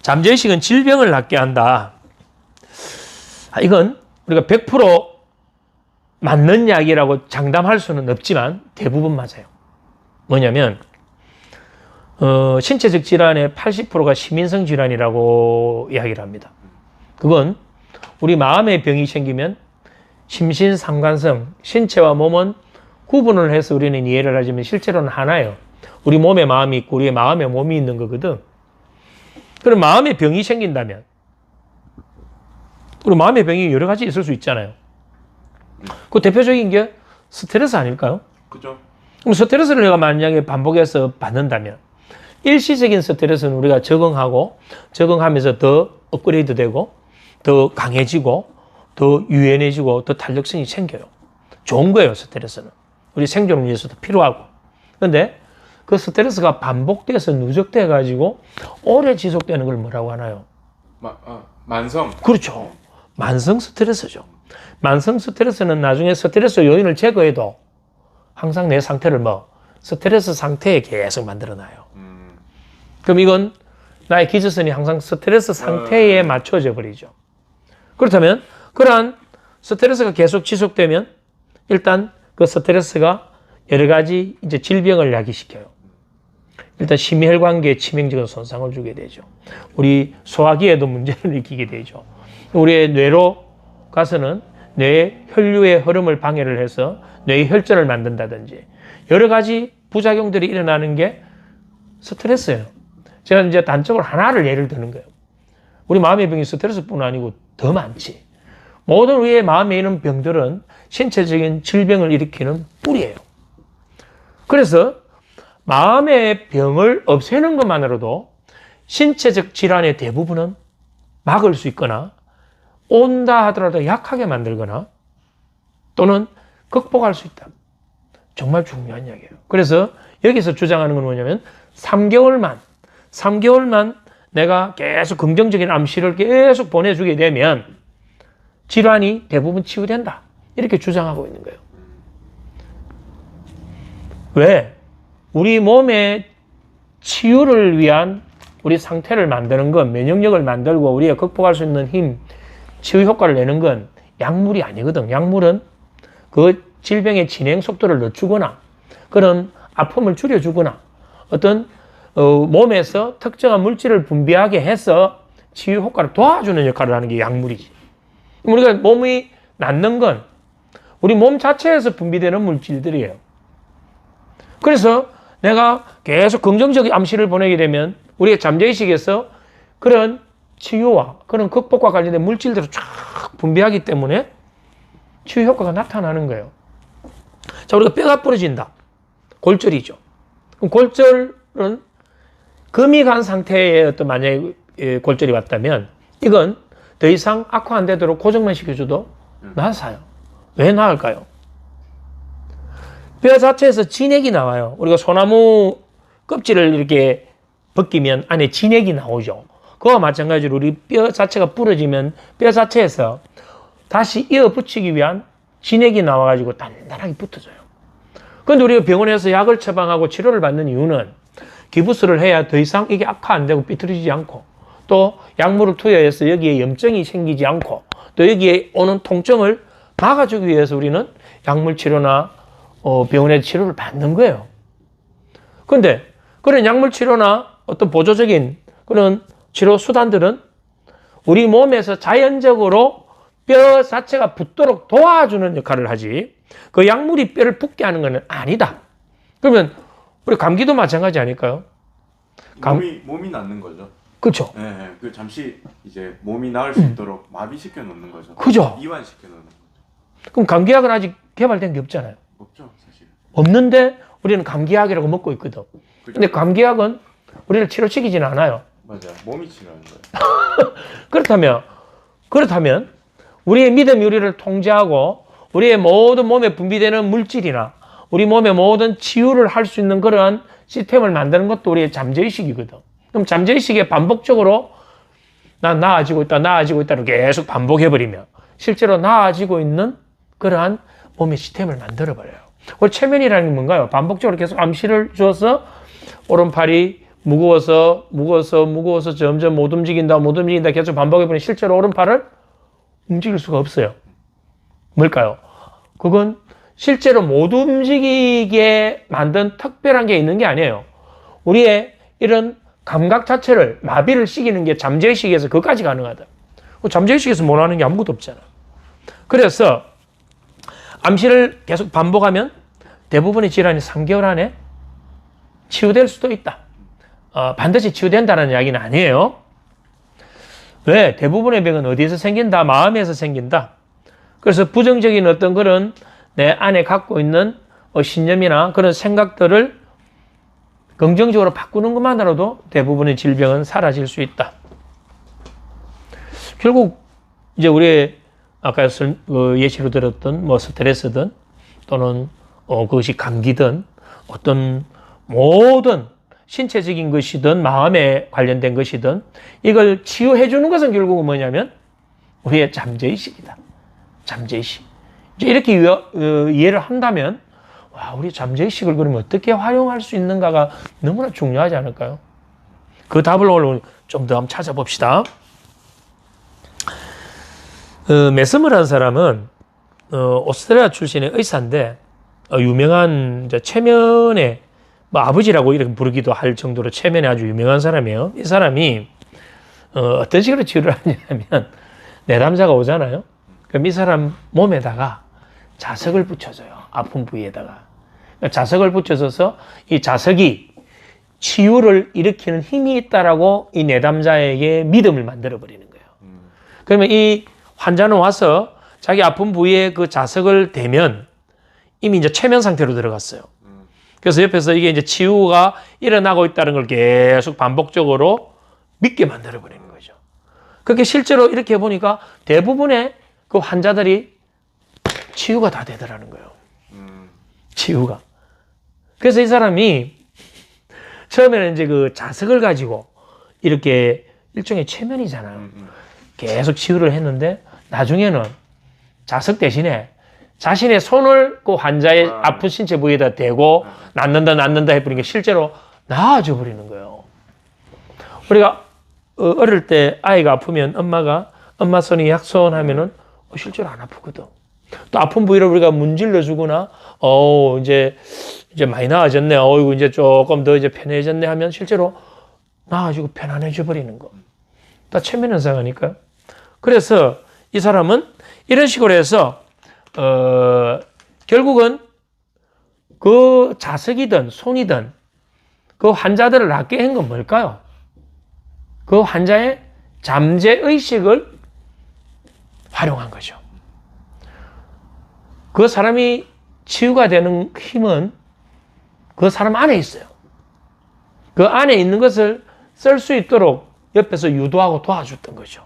잠재의식은 질병을 낫게 한다. 이건 우리가 100% 맞는 이야기라고 장담할 수는 없지만 대부분 맞아요. 뭐냐면 신체적 질환의 80%가 심인성 질환이라고 이야기를 합니다. 그건 우리 마음의 병이 생기면 심신상관성, 신체와 몸은 구분을 해서 우리는 이해를 하지만 실제로는 하나예요. 우리 몸에 마음이 있고 우리의 마음에 몸이 있는 거거든. 그럼 마음의 병이 생긴다면 우리 마음의 병이 여러 가지 있을 수 있잖아요. 그 대표적인 게 스트레스 아닐까요? 그죠. 그럼 스트레스를 내가 만약에 반복해서 받는다면 일시적인 스트레스는 우리가 적응하면서 더 업그레이드 되고 더 강해지고 더 유연해지고 더 탄력성이 생겨요. 좋은 거예요, 스트레스는. 우리 생존을 위해서도 필요하고. 그런데 그 스트레스가 반복돼서 누적돼가지고 오래 지속되는 걸 뭐라고 하나요? 만성. 그렇죠. 만성 스트레스죠. 만성 스트레스는 나중에 스트레스 요인을 제거해도 항상 내 상태를 스트레스 상태에 계속 만들어놔요. 그럼 이건 나의 기저선이 항상 스트레스 상태에 맞춰져 버리죠. 그렇다면 그러한 스트레스가 계속 지속되면 일단 그 스트레스가 여러 가지 이제 질병을 야기시켜요. 일단 심혈관계에 치명적인 손상을 주게 되죠. 우리 소화기에도 문제를 일으키게 되죠. 우리의 뇌로 가서는 뇌의 혈류의 흐름을 방해를 해서 뇌의 혈전을 만든다든지 여러 가지 부작용들이 일어나는 게 스트레스예요. 제가 이제 단적으로 하나를 예를 드는 거예요. 우리 마음의 병이 스트레스뿐 아니고 더 많지. 모든 우리의 마음에 있는 병들은 신체적인 질병을 일으키는 뿌리예요. 그래서 마음의 병을 없애는 것만으로도 신체적 질환의 대부분은 막을 수 있거나 온다 하더라도 약하게 만들거나 또는 극복할 수 있다. 정말 중요한 이야기예요. 그래서 여기서 주장하는 건 뭐냐면 3개월만 내가 계속 긍정적인 암시를 계속 보내주게 되면 질환이 대부분 치유된다. 이렇게 주장하고 있는 거예요. 왜? 우리 몸의 치유를 위한 우리 상태를 만드는 건 면역력을 만들고 우리가 극복할 수 있는 힘, 치유 효과를 내는 건 약물이 아니거든. 약물은 그 질병의 진행 속도를 늦추거나 그런 아픔을 줄여주거나 어떤 몸에서 특정한 물질을 분비하게 해서 치유 효과를 도와주는 역할을 하는 게 약물이지. 우리가 몸이 낫는 건 우리 몸 자체에서 분비되는 물질들이에요. 그래서 내가 계속 긍정적인 암시를 보내게 되면 우리의 잠재의식에서 그런 치유와 그런 극복과 관련된 물질들을 쫙 분비하기 때문에 치유 효과가 나타나는 거예요. 자, 우리가 뼈가 부러진다. 골절이죠. 그럼 골절은 금이 간 상태의 어떤 만약에 골절이 왔다면 이건 더 이상 악화 안 되도록 고정만 시켜줘도 나아요. 왜 나을까요? 뼈 자체에서 진액이 나와요. 우리가 소나무 껍질을 이렇게 벗기면 안에 진액이 나오죠. 그와 마찬가지로 우리 뼈 자체가 부러지면 뼈 자체에서 다시 이어 붙이기 위한 진액이 나와가지고 단단하게 붙어져요. 그런데 우리가 병원에서 약을 처방하고 치료를 받는 이유는 기부스를 해야 더 이상 이게 악화 안 되고 삐뚤어지지 않고 또 약물을 투여해서 여기에 염증이 생기지 않고 또 여기에 오는 통증을 막아주기 위해서 우리는 약물 치료나 병원의 치료를 받는 거예요. 그런데 그런 약물 치료나 어떤 보조적인 그런 치료 수단들은 우리 몸에서 자연적으로 뼈 자체가 붙도록 도와주는 역할을 하지 그 약물이 뼈를 붓게 하는 건 아니다. 그러면 우리 감기도 마찬가지 아닐까요? 몸이 낫는 거죠. 그렇죠. 네, 그 잠시 이제 몸이 나을 수 있도록 마비시켜 놓는 거죠. 그죠. 이완시켜 놓는 거죠. 그럼 감기약은 아직 개발된 게 없잖아요. 없죠, 사실. 없는데 우리는 감기약이라고 먹고 있거든. 그죠? 근데 감기약은 우리를 치료시키지는 않아요. 맞아요. 몸이 치료하는 거예요. 그렇다면 우리의 믿음이 우리를 통제하고 우리의 모든 몸에 분비되는 물질이나 우리 몸의 모든 치유를 할 수 있는 그러한 시스템을 만드는 것도 우리의 잠재의식이거든. 그럼 잠재의식에 반복적으로 난 나아지고 있다를 계속 반복해버리면 실제로 나아지고 있는 그러한 몸의 시스템을 만들어버려요. 체면이라는 게 뭔가요? 반복적으로 계속 암시를 줘서 오른팔이 무거워서 점점 못 움직인다 계속 반복해보니 실제로 오른팔을 움직일 수가 없어요. 뭘까요? 그건 실제로 못 움직이게 만든 특별한 게 있는 게 아니에요. 우리의 이런 감각 자체를 마비를 시키는 게 잠재의식에서 그것까지 가능하다. 잠재의식에서 못하는 게 아무것도 없잖아. 그래서 암시를 계속 반복하면 대부분의 질환이 3개월 안에 치유될 수도 있다. 반드시 치유된다는 이야기는 아니에요. 왜? 대부분의 병은 어디에서 생긴다? 마음에서 생긴다. 그래서 부정적인 어떤 그런 내 안에 갖고 있는 신념이나 그런 생각들을 긍정적으로 바꾸는 것만으로도 대부분의 질병은 사라질 수 있다. 결국 이제 우리 아까 예시로 들었던 뭐 스트레스든 또는 그것이 감기든 어떤 모든 신체적인 것이든 마음에 관련된 것이든 이걸 치유해 주는 것은 결국은 뭐냐면 우리의 잠재의식이다. 잠재의식. 이제 이렇게 이해를 한다면 와, 우리 잠재의식을 그러면 어떻게 활용할 수 있는가가 너무나 중요하지 않을까요? 그 답을 오늘 좀 더 한번 찾아봅시다. 메스머라는 사람은 오스트리아 출신의 의사인데 유명한 이제 최면의 뭐 아버지라고 이렇게 부르기도 할 정도로 최면에 아주 유명한 사람이에요. 이 사람이 어떤 식으로 치료를 하냐면 내담자가 오잖아요. 그럼 이 사람 몸에다가 자석을 붙여줘요. 아픈 부위에다가. 그러니까 자석을 붙여줘서 이 자석이 치유를 일으키는 힘이 있다라고 이 내담자에게 믿음을 만들어 버리는 거예요. 그러면 이 환자는 와서 자기 아픈 부위에 그 자석을 대면 이미 이제 최면 상태로 들어갔어요. 그래서 옆에서 이게 이제 치유가 일어나고 있다는 걸 계속 반복적으로 믿게 만들어 버리는 거죠. 그렇게 실제로 이렇게 해보니까 대부분의 그 환자들이 치유가 다 되더라는 거예요. 치유가. 그래서 이 사람이 처음에는 이제 그 자석을 가지고 이렇게 일종의 최면이잖아요. 계속 치유를 했는데 나중에는 자석 대신에 자신의 손을 그 환자의 아픈 신체 부위에다 대고 낫는다 해버리니까 실제로 나아져 버리는 거예요. 우리가 어릴 때 아이가 아프면 엄마 손이 약손 하면은 실제로 안 아프거든. 또 아픈 부위를 우리가 문질러 주거나 이제 많이 나아졌네. 이거 이제 조금 더 이제 편해졌네 하면 실제로 나아지고 편안해져 버리는 거. 다 최면 현상이니까. 그래서 이 사람은 이런 식으로 해서 결국은 그 자석이든 손이든 그 환자들을 낫게 한 건 뭘까요? 그 환자의 잠재의식을 활용한 거죠. 그 사람이 치유가 되는 힘은 그 사람 안에 있어요. 그 안에 있는 것을 쓸 수 있도록 옆에서 유도하고 도와줬던 거죠.